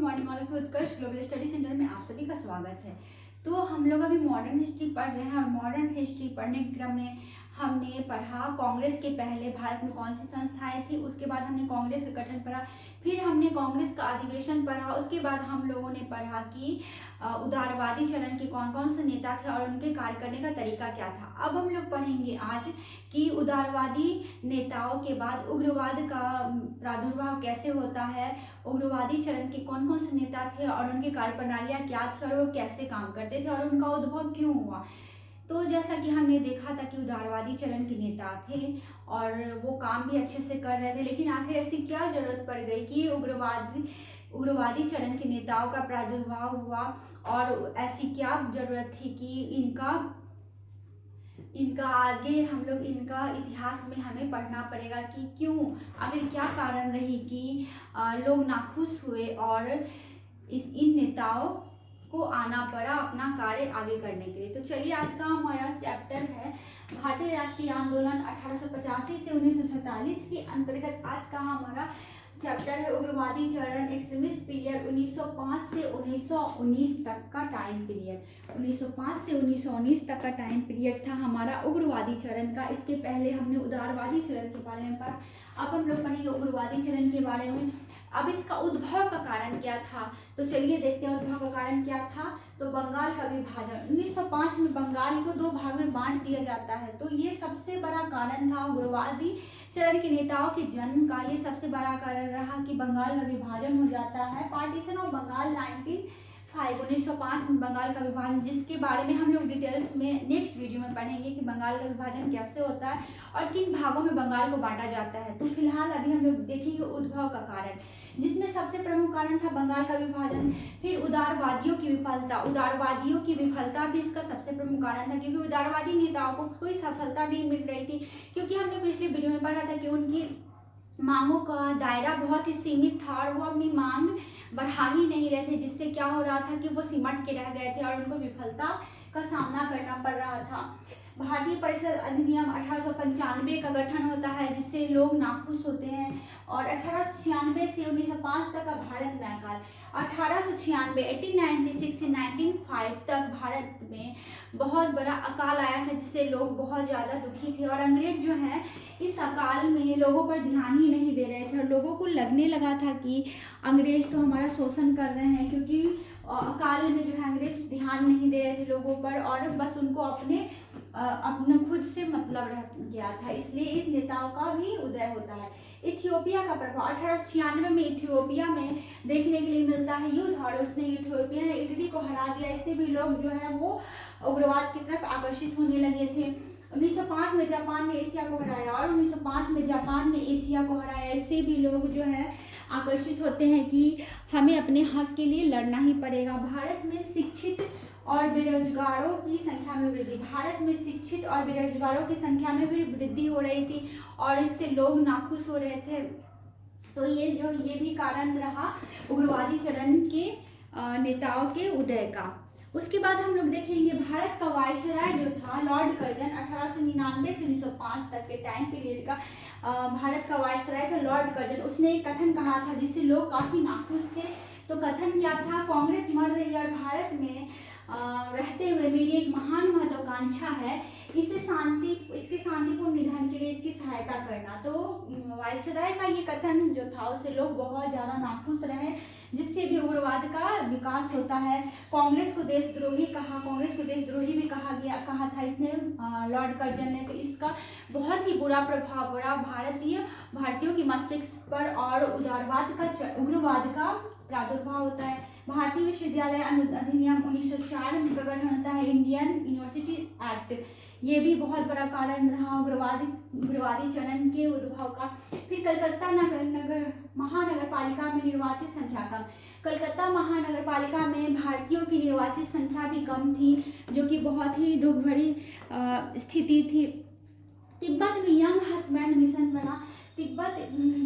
Good morning all of Utkarsh global study centre में आप सभी का स्वागत है। तो हम लोग अभी मॉडर्न हिस्ट्री पढ़ रहे हैं और मॉडर्न हिस्ट्री पढ़ने के क्रम में हमने पढ़ा कांग्रेस के पहले भारत में कौन सी संस्थाएं थी, उसके बाद हमने कांग्रेस का गठन पढ़ा, फिर हमने कांग्रेस का अधिवेशन पढ़ा, उसके बाद हम लोगों ने पढ़ा कि उदारवादी चरण के कौन कौन से नेता थे और उनके कार्य करने का तरीका क्या था। अब हम लोग पढ़ेंगे आज कि उदारवादी नेताओं के बाद उग्रवाद का प्रादुर्भाव कैसे होता है, उग्रवादी चरण के कौन कौन से नेता थे और उनकी कार्यप्रणालियाँ क्या थी और वो कैसे काम करते थे और उनका उद्भव क्यों हुआ। तो जैसा कि हमने देखा था कि उदारवादी चरण के नेता थे और वो काम भी अच्छे से कर रहे थे, लेकिन आखिर ऐसी क्या जरूरत पड़ गई कि उग्रवादी चरण के नेताओं का प्रादुर्भाव हुआ और ऐसी क्या जरूरत थी कि इनका आगे हम लोग इनका इतिहास में हमें पढ़ना पड़ेगा कि क्यों, आखिर क्या कारण रही कि लोग नाखुश हुए और इन नेताओं को आना पड़ा अपना कार्य आगे करने के लिए। तो चलिए आज का हमारा चैप्टर है भारतीय राष्ट्रीय आंदोलन 1885 से 1947 के अंतर्गत आज का हमारा चैप्टर है उग्रवादी चरण एक्सट्रीमिस्ट पीरियड 1905 से 1919 तक का टाइम पीरियड। 1905 से 1919 तक का टाइम पीरियड था हमारा उग्रवादी चरण का। इसके पहले हमने उदारवादी चरण के बारे में पढ़ा, अब हम लोग पढ़ेंगे उग्रवादी चरण के बारे में। अब इसका उद्भव का कारण क्या था, तो चलिए देखते हैं उद्भव का कारण क्या था। तो बंगाल का विभाजन 1905 में बंगाल को दो भाग में बांट दिया जाता है, तो ये सबसे बड़ा कारण था उग्रवादी चरण के नेताओं के जन्म का। ये सबसे बड़ा कारण रहा कि बंगाल का विभाजन हो जाता है। पार्टीशन ऑफ बंगाल 1905 में बंगाल का विभाजन, जिसके बारे में हम लोग डिटेल्स में नेक्स्ट वीडियो में पढ़ेंगे कि बंगाल का विभाजन कैसे होता है और किन भागों में बंगाल को बांटा जाता है। तो फिलहाल अभी हम लोग देखेंगे उद्भव का कारण, जिसमें सबसे प्रमुख कारण था बंगाल का विभाजन। फिर उदारवादियों की विफलता, उदारवादियों की विफलता भी इसका सबसे प्रमुख कारण था, क्योंकि उदारवादी नेताओं को कोई सफलता नहीं मिल रही थी, क्योंकि हमने पिछले वीडियो में पढ़ा था कि उनकी मांगों का दायरा बहुत ही सीमित था और वो अपनी मांग बढ़ा ही नहीं रहे थे, जिससे क्या हो रहा था कि वो सिमट के रह गए थे और उनको विफलता का सामना करना पड़ रहा था। भारतीय परिषद अधिनियम 1895 का गठन होता है, जिससे लोग नाखुश होते हैं और 1896 से 1905 तक का भारत में काल 1896 से 1905 तक भारत में बहुत बड़ा अकाल आया था, जिससे लोग बहुत ज़्यादा दुखी थे और अंग्रेज जो है इस अकाल में लोगों पर ध्यान ही नहीं दे रहे थे और लोगों को लगने लगा था कि अंग्रेज तो हमारा शोषण कर रहे हैं, क्योंकि अकाल में जो है अंग्रेज ध्यान नहीं दे रहे थे लोगों पर और बस उनको अपने खुद से मतलब रह गया था। इसलिए इस नेताओं का भी उदय होता है। इथियोपिया का प्रभाव 1896 में इथियोपिया में देखने के लिए मिलता है युद्ध, और उसने इथियोपिया ने इटली को हरा दिया। इससे भी लोग जो है वो उग्रवाद की तरफ आकर्षित होने लगे थे। 1905 में जापान ने एशिया को हराया और 1905 में जापान ने एशिया को हराया। इससे भी लोग जो है आकर्षित होते हैं कि हमें अपने हक के लिए लड़ना ही पड़ेगा। भारत में शिक्षित और बेरोजगारों की संख्या में वृद्धि, भारत में शिक्षित और बेरोजगारों की संख्या में भी वृद्धि हो रही थी और इससे लोग नाखुश हो रहे थे। तो ये भी कारण रहा उग्रवादी चरण के नेताओं के उदय का। उसके बाद हम लोग देखेंगे भारत का वायसराय जो था लॉर्ड कर्जन 1899 से 1905 तक के टाइम पीरियड का भारत का वायसराय था लॉर्ड कर्जन। उसने एक कथन कहा था जिससे लोग काफ़ी नाखुश थे। तो कथन क्या था, कांग्रेस मर रही है और भारत में रहते हुए मेरी एक महान महत्वाकांक्षा है इसके शांतिपूर्ण निधन के लिए इसकी सहायता करना। तो वायसराय का ये कथन जो था उससे लोग बहुत ज़्यादा नाखुश रहे, जिससे भी उग्रवाद का विकास होता है। कांग्रेस को देशद्रोही भी कहा था इसने लॉर्ड कर्जन ने। तो इसका बहुत ही बुरा प्रभाव पड़ा भारतीयों की मस्तिष्क पर और उग्रवाद का प्रादुर्भाव होता है। भारतीय विश्वविद्यालय अधिनियम 1904 का गठन होता है, इंडियन यूनिवर्सिटी एक्ट। ये भी बहुत बड़ा कारण रहा उग्रवादी चरण के उद्भव का। फिर कलकत्ता महानगर पालिका में निर्वाचित संख्या कम, कलकत्ता महानगर पालिका में भारतीयों की निर्वाचित संख्या भी कम थी, जो कि बहुत ही दुख भरी स्थिति थी। तिब्बत में यंग हस्बैंड मिशन बना। तिब्बत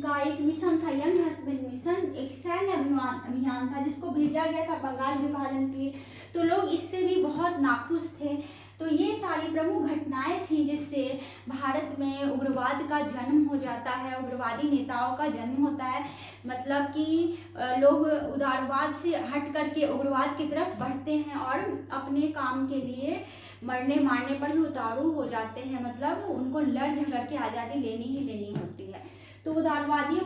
का एक मिशन था यंग हस्बैंड मिशन, एक सैन्य अभियान था जिसको भेजा गया था बंगाल विभाजन के लिए। तो लोग इससे भी बहुत नाखुश थे। तो ये सारी प्रमुख घटनाएं थी जिससे भारत में उग्रवाद का जन्म हो जाता है, उग्रवादी नेताओं का जन्म होता है। मतलब कि लोग उदारवाद से हट करके उग्रवाद की तरफ बढ़ते हैं और अपने काम के लिए मरने मारने पर भी उतारू हो जाते हैं। मतलब उनको लड़ झगड़ के आज़ादी लेनी ही लेनी होती है। तो उदारवादियों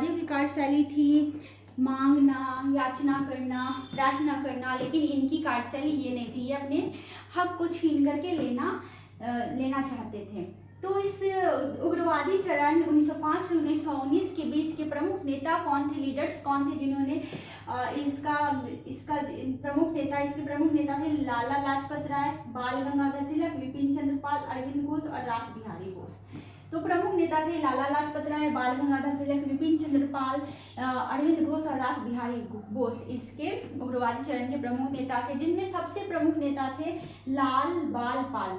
की कार्यशैली थी मांगना, याचना करना, प्रार्थना करना, लेकिन इनकी कार्यशैली ये नहीं थी। ये अपने हक को छीन करके लेना चाहते थे। तो इस उग्रवादी चरण 1905 से 1919 के बीच के प्रमुख नेता कौन थे, लीडर्स कौन थे जिन्होंने इसके प्रमुख नेता थे लाला लाजपत राय, बाल गंगाधर तिलक, विपिन चंद्र पाल, अरविंद घोष और रास बिहारी बोस। तो प्रमुख नेता थे लाला लाजपत राय, बाल गंगाधर तिलक, विपिन चंद्र पाल, अरविंद घोष और रास बिहारी बोस इसके उग्रवादी चरण के प्रमुख नेता थे, जिनमें सबसे प्रमुख नेता थे लाल बाल पाल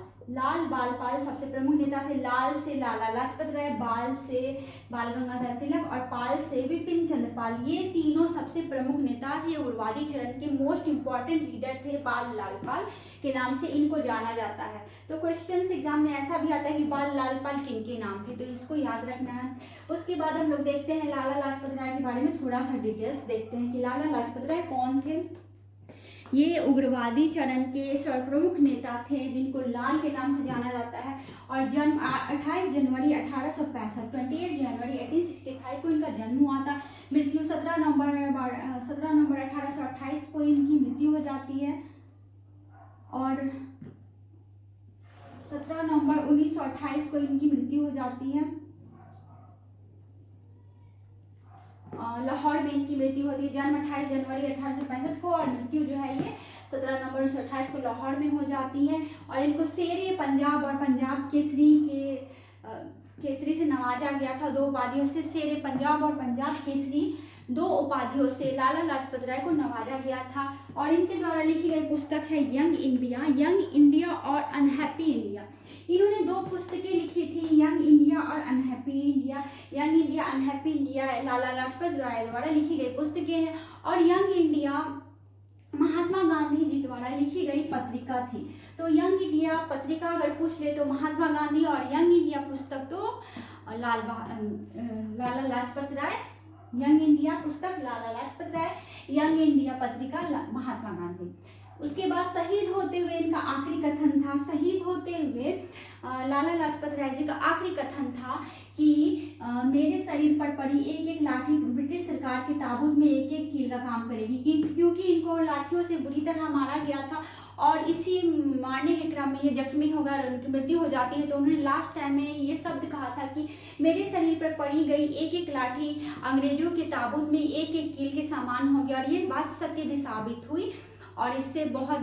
सबसे प्रमुख नेता थे। लाल से लाला लाजपत राय, बाल से बाल गंगाधर तिलक और पाल से विपिन चंद्र पाल। ये तीनों सबसे प्रमुख नेता थे, उग्रवादी चरण के मोस्ट इंपॉर्टेंट लीडर थे। बाल लाल पाल के नाम से इनको जाना जाता है। तो क्वेश्चन एग्जाम में ऐसा भी आता है कि बाल लाल पाल किन के नाम थे, तो इसको याद रखना है। उसके बाद हम लोग देखते हैं लाला लाजपत राय के बारे में थोड़ा सा डिटेल्स देखते हैं कि लाला लाजपत राय कौन थे। ये उग्रवादी चरण के सर्वप्रमुख नेता थे जिनको लाल के नाम से जाना जाता है और जन्म 28 जनवरी 1865 28 जनवरी 1865 को इनका जन्म हुआ था। मृत्यु 17 नवंबर 1828 को इनकी मृत्यु हो जाती है और 17 नवंबर 1928 को इनकी मृत्यु हो जाती है। लाहौर में इनकी मृत्यु होती है। जन्म 28 जनवरी 1865 को और मृत्यु जो है ये 17 नवंबर 1928 को लाहौर में हो जाती है। और इनको शेर पंजाब और पंजाब केसरी से नवाजा गया था, 2 उपाधियों से। शेर पंजाब और पंजाब केसरी 2 उपाधियों से लाला लाजपत राय को नवाजा गया था। और इनके द्वारा लिखी गई पुस्तक है यंग इंडिया और अनहैप्पी इंडिया। इन्होंने 2 पुस्तकें लिखी थी, यंग इंडिया और unhappy India. Young India unhappy India Lala Lajpat Rai द्वारा लिखी गई पुस्तकें हैं और यंग इंडिया महात्मा गांधी जी द्वारा लिखी गई पत्रिका थी। तो यंग इंडिया पत्रिका अगर पूछ ले तो महात्मा गांधी और यंग इंडिया पुस्तक तो लाला लाजपत राय। यंग इंडिया पुस्तक लाला लाजपत राय, यंग इंडिया पत्रिका महात्मा गांधी। उसके बाद शहीद होते हुए इनका आखिरी कथन था। शहीद होते हुए लाला लाजपत राय जी का आखिरी कथन था कि मेरे शरीर पर पड़ी एक एक लाठी ब्रिटिश सरकार के ताबूत में एक एक कील का काम करेगी, क्योंकि इनको लाठियों से बुरी तरह मारा गया था और इसी मारने के क्रम में ये जख्मी हो गए और उनकी मृत्यु हो जाती है। तो उन्होंने लास्ट टाइम में ये शब्द कहा था कि मेरे शरीर पर पड़ी गई एक एक लाठी अंग्रेजों के ताबूत में एक एक कील के समान हो गया। और ये बात सत्य भी साबित हुई और इससे बहुत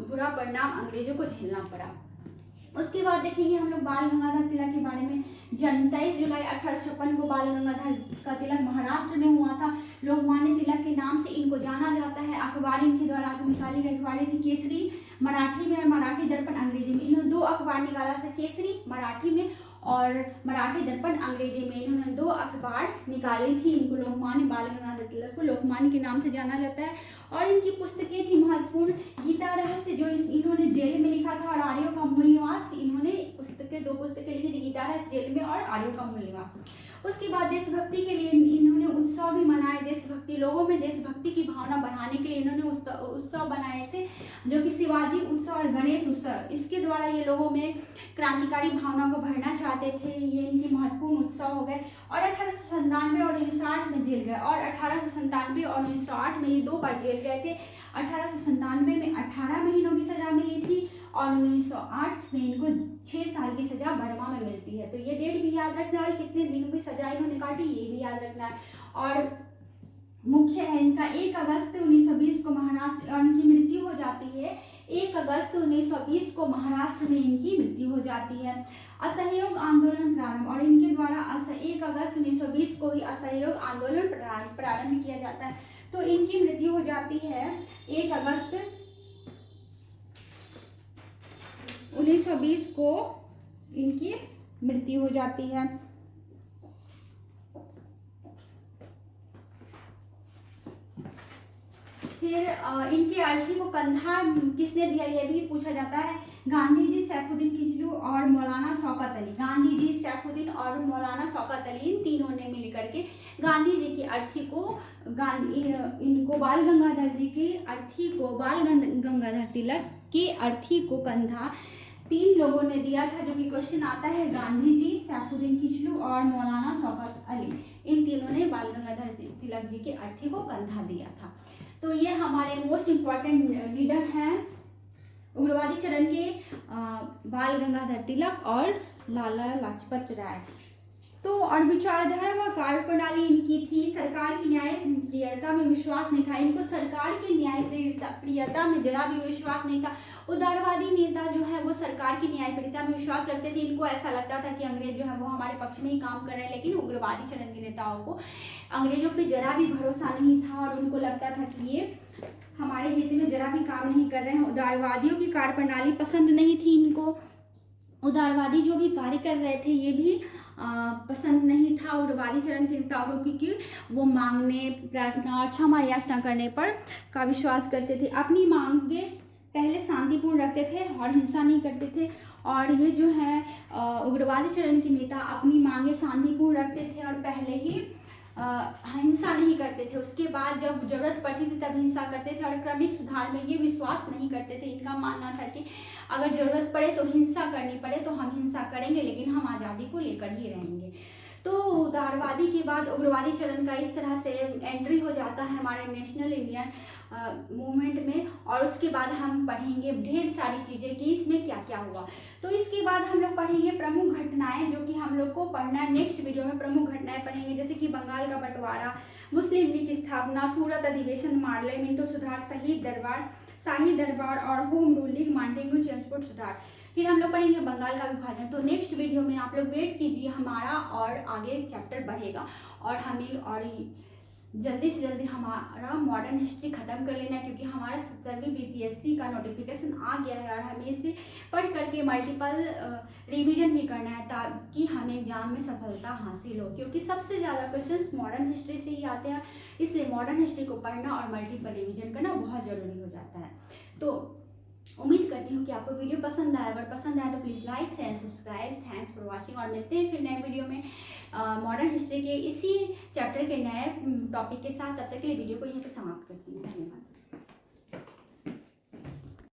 बुरा परिणाम अंग्रेजों को झेलना पड़ा। उसके बाद देखेंगे हम लोग बाल गंगाधर तिलक के बारे में। जन्म 23 जुलाई 1856 को बाल गंगाधर का तिलक महाराष्ट्र में हुआ था। लोकमान्य तिलक के नाम से इनको जाना जाता है। अखबार इनके द्वारा निकाली गई अखबारें थी केसरी मराठी में और मराठी दर्पण अंग्रेजी में। इन्होंने 2 अखबार निकाला था, केसरी मराठी में और मराठी दर्पण अंग्रेजी में। इन्होंने 2 अखबार निकाली थी। इनको लोकमान्य बाल गंगाधर तिलक को लोकमान्य के नाम से जाना जाता है। और इनकी पुस्तकें थी महत्वपूर्ण गीता रहस्य जो इन्होंने जेल में लिखा था और आर्यों का मूल निवास। इन्होंने 2 पुस्तकें लिखी थी, गीता रहस्य जेल में और आर्यों का मूल निवास। उसके बाद देशभक्ति के लिए इन्होंने उत्सव भी मनाए। देशभक्ति लोगों में देशभक्ति की भावना बढ़ाने के लिए इन्होंने उत्सव बनाए थे, जो कि शिवाजी उत्सव और गणेश उत्सव। इसके द्वारा ये लोगों में क्रांतिकारी भावना को भरना चाहते थे। ये इनके महत्वपूर्ण उत्सव हो गए। और 1897 और 1960 में जेल गए और 1897 और 1960 में ये 2 बार जेल गए थे। 1897 में 18 महीनों की सजा मिली थी और 1908 में इनको 6 साल की सजा बर्मा में मिलती है। तो ये डेट भी याद रखना है और कितने दिनों की सजा इन्होंने काटी ये भी याद रखना है। और मुख्य है इनका 1 अगस्त 1920 को महाराष्ट्र इनकी मृत्यु हो जाती है। 1 अगस्त 1920 को महाराष्ट्र में इनकी मृत्यु हो जाती है। असहयोग आंदोलन प्रारंभ और इनके द्वारा 1 अगस्त 1920 को ही असहयोग आंदोलन प्रारंभ किया जाता है। तो इनकी मृत्यु हो जाती है 1 अगस्त 1920 को इनकी मृत्यु हो जाती है। फिर इनके अर्थी को कंधा किसने दिया ये भी पूछा जाता है। गांधी जी, सैफुद्दीन किचलू और इनको बाल गंगाधर जी की अर्थी को गंगाधर तिलक की अर्थी को कंधा 3 लोगों ने दिया था, जो कि क्वेश्चन आता है। गांधी जी, सैफुद्दीन किचलू और मौलाना शौकत अली, इन तीनों ने बाल गंगाधर तिलक जी की अर्थी को कंधा दिया था। तो ये हमारे मोस्ट इम्पॉर्टेंट लीडर हैं उग्रवादी चरण के, बाल गंगाधर तिलक और लाला लाजपत राय। तो और विचारधारा व कार्यप्रणाली इनकी थी, सरकार की न्याय प्रियता में विश्वास नहीं था, इनको सरकार की न्याय प्रियता में जरा भी विश्वास नहीं था। उदारवादी नेता जो है वो सरकार की न्याय प्रियता में विश्वास रखते थे, इनको ऐसा लगता था कि अंग्रेज जो है वो हमारे पक्ष में ही काम कर रहे हैं। लेकिन उग्रवादी चरण के नेताओं को अंग्रेजों पर जरा भी भरोसा नहीं था और उनको लगता था कि ये हमारे हित में जरा भी काम नहीं कर रहे हैं। उदारवादियों की कार्यप्रणाली पसंद नहीं थी इनको, उदारवादी जो भी कार्य कर रहे थे ये भी पसंद नहीं था उग्रवादी चरण के नेताओं को, क्योंकि वो मांगने, प्रार्थना और क्षमा याचना करने पर का विश्वास करते थे। अपनी मांगे पहले शांतिपूर्ण रखते थे और हिंसा नहीं करते थे। और ये जो है उग्रवादी चरण के नेता अपनी मांगे शांतिपूर्ण रखते थे और पहले ही हिंसा नहीं करते थे। उसके बाद जब जरूरत पड़ती थी तब हिंसा करते थे और क्रमिक सुधार में ये विश्वास नहीं करते थे। इनका मानना था कि अगर जरूरत पड़े तो हिंसा करनी पड़े तो हम हिंसा करेंगे, लेकिन हम आज़ादी को लेकर ही रहेंगे। तो उदारवादी के बाद उग्रवादी चरण का इस तरह से एंट्री हो जाता है हमारे नेशनल इंडियन मूवमेंट में। और उसके बाद हम पढ़ेंगे ढेर सारी चीज़ें कि इसमें क्या क्या हुआ। तो इसके बाद हम लोग पढ़ेंगे प्रमुख घटनाएं, जो कि हम लोग को पढ़ना है नेक्स्ट वीडियो में। प्रमुख घटनाएं पढ़ेंगे जैसे कि बंगाल का बंटवारा, मुस्लिम लीग की स्थापना, सूरत अधिवेशन, मार्ले मिंटो सुधार, शाही दरबार और होम रूल लीग, मांटेगू चेम्सफोर्ड सुधार। फिर हम लोग पढ़ेंगे बंगाल का विभाजन। तो नेक्स्ट वीडियो में आप लोग वेट कीजिए, हमारा और आगे चैप्टर बढ़ेगा और हमें और जल्दी से जल्दी हमारा मॉडर्न हिस्ट्री खत्म कर लेना है, क्योंकि हमारा 70वीं बीपीएससी का नोटिफिकेशन आ गया है और हमें इसे पढ़ करके मल्टीपल रिवीजन भी करना है ताकि हमें एग्जाम में सफलता हासिल हो, क्योंकि सबसे ज़्यादा क्वेश्चंस मॉडर्न हिस्ट्री से ही आते हैं। इसलिए मॉडर्न हिस्ट्री को पढ़ना और मल्टीपल रिवीजन करना बहुत ज़रूरी हो जाता है। तो उम्मीद करती हूँ कि आपको वीडियो पसंद आया। अगर पसंद आया तो please like share subscribe. Thanks for watching और मिलते हैं फिर नए वीडियो में मॉडर्न हिस्ट्री के इसी चैप्टर के नए टॉपिक के साथ। तब तक के लिए वीडियो को यहीं पे समाप्त करती हूँ। धन्यवाद।